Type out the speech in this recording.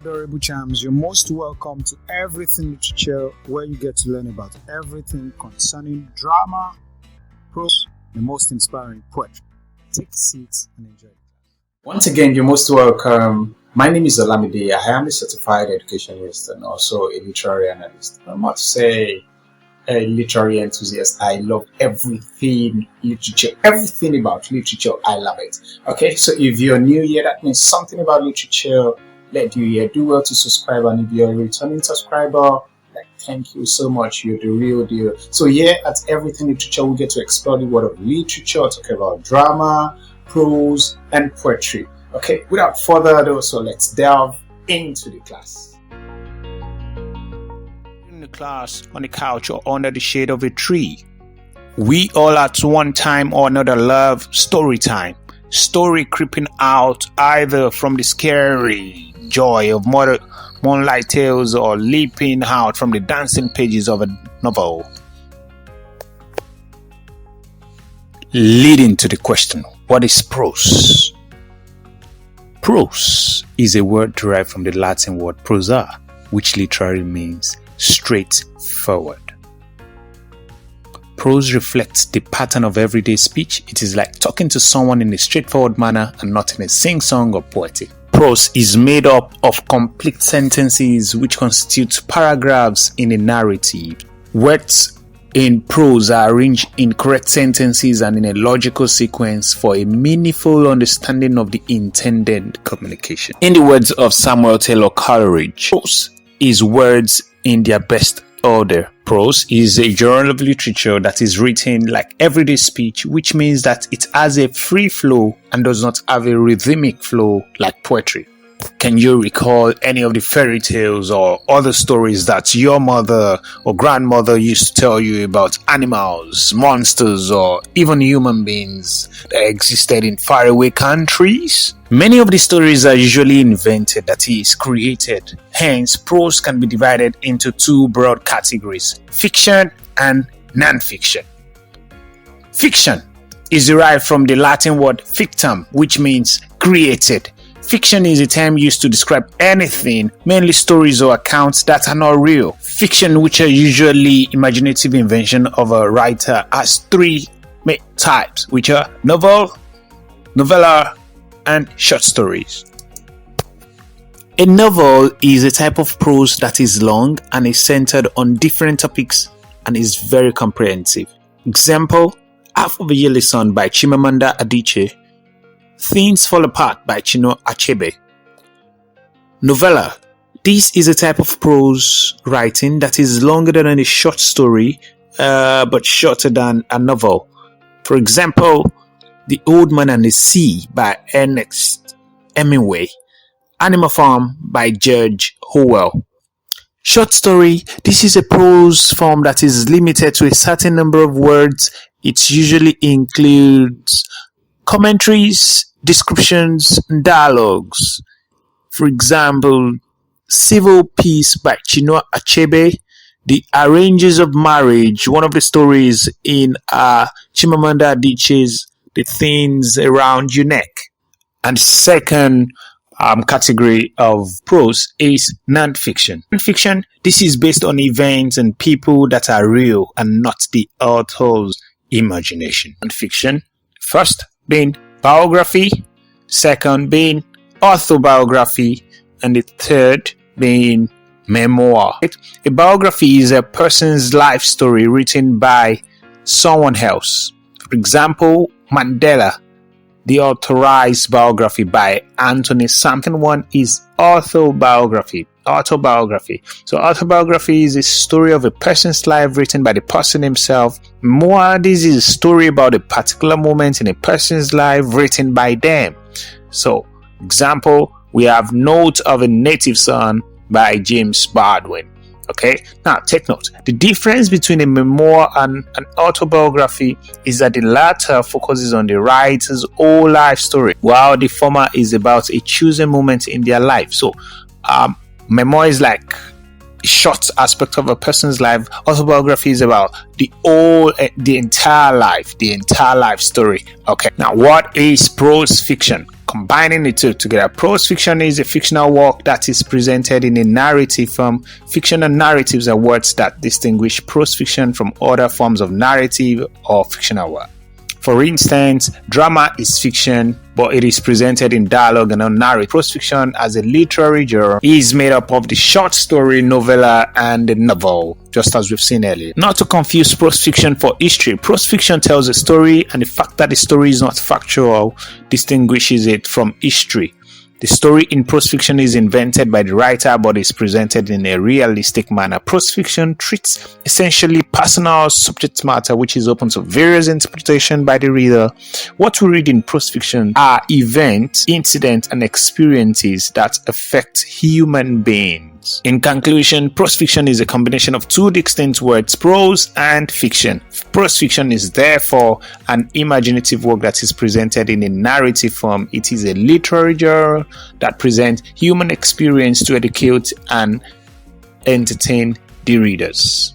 Adorable Chams, you're most welcome to Everything Literature, where you get to learn about everything concerning drama, prose, and the most inspiring poetry. Take a seat and enjoy it. Once again, you're most welcome. My name is Olamide. I am a certified educationist and also a literary analyst. I must say, a literary enthusiast. I love everything literature, everything about literature. I love it. Okay, so if you're new here, that means something about literature led you here. Do well to subscribe, and if you're a returning subscriber, thank you so much. You're the real deal. So here at Everything Literature, we get to explore the world of literature, talk about drama, prose, and poetry. Okay, without further ado, so let's delve into the class. In the class, on the couch, or under the shade of a tree, we all at one time or another love story time. Story creeping out either from the scary joy of moonlight tales or leaping out from the dancing pages of a novel. Leading to the question, what is prose? Prose is a word derived from the Latin word prosa, which literally means straightforward. Prose reflects the pattern of everyday speech. It is like talking to someone in a straightforward manner and not in a sing-song or poetic. Prose is made up of complete sentences which constitute paragraphs in a narrative. Words in prose are arranged in correct sentences and in a logical sequence for a meaningful understanding of the intended communication. In the words of Samuel Taylor Coleridge, prose is words in their best order. Prose is a genre of literature that is written like everyday speech, which means that it has a free flow and does not have a rhythmic flow like poetry. Can you recall any of the fairy tales or other stories that your mother or grandmother used to tell you about animals, monsters, or even human beings that existed in faraway countries? Many of the stories are usually invented, that is, created. Hence, prose can be divided into two broad categories: fiction and non-fiction. Fiction is derived from the Latin word fictam, which means created. Fiction is a term used to describe anything, mainly stories or accounts that are not real. Fiction, which are usually imaginative invention of a writer, has three main types, which are novel, novella, and short stories. A novel is a type of prose that is long and is centered on different topics and is very comprehensive. Example, Half of a Yearly Sun by Chimamanda Adichie, Things Fall Apart by Chinua Achebe. Novella. This is a type of prose writing that is longer than a short story, but shorter than a novel. For example, The Old Man and the Sea by Ernest Hemingway, Animal Farm by George Orwell. Short story. This is a prose form that is limited to a certain number of words. It usually includes commentaries, descriptions, and dialogues. For example, Civil Peace by Chinua Achebe, The Arrangers of Marriage, one of the stories in Chimamanda Adichie's The Things Around Your Neck. And the second category of prose is non-fiction. Non-fiction, this is based on events and people that are real and not the author's imagination. Non-fiction, first being biography, second being autobiography, and the third being memoir. A biography is a person's life story written by someone else. For example, Mandela. The authorized biography by Anthony Sampson. One is autobiography. So autobiography is a story of a person's life written by the person himself. Memoir, this is a story about a particular moment in a person's life written by them. So, example, we have Note of a Native Son by James Baldwin. Okay, now take note. The difference between a memoir and an autobiography is that the latter focuses on the writer's whole life story, while the former is about a chosen moment in their life. So, memoir is like short aspect of a person's life. Autobiography is about the entire life story. Okay, now what is prose fiction? Combining the two together, prose fiction is a fictional work that is presented in a narrative form. Fiction and narratives are words that distinguish prose fiction from other forms of narrative or fictional work. For instance, drama is fiction, but it is presented in dialogue and not narrative. Prose fiction, as a literary genre, is made up of the short story, novella, and the novel, just as we've seen earlier. Not to confuse prose fiction for history. Prose fiction tells a story, and the fact that the story is not factual distinguishes it from history. The story in prose fiction is invented by the writer but is presented in a realistic manner. Prose fiction treats essentially personal subject matter which is open to various interpretations by the reader. What we read in prose fiction are events, incidents, and experiences that affect human beings. In conclusion, prose fiction is a combination of two distinct words, prose and fiction. Prose fiction is therefore an imaginative work that is presented in a narrative form. It is a literary genre that presents human experience to educate and entertain the readers.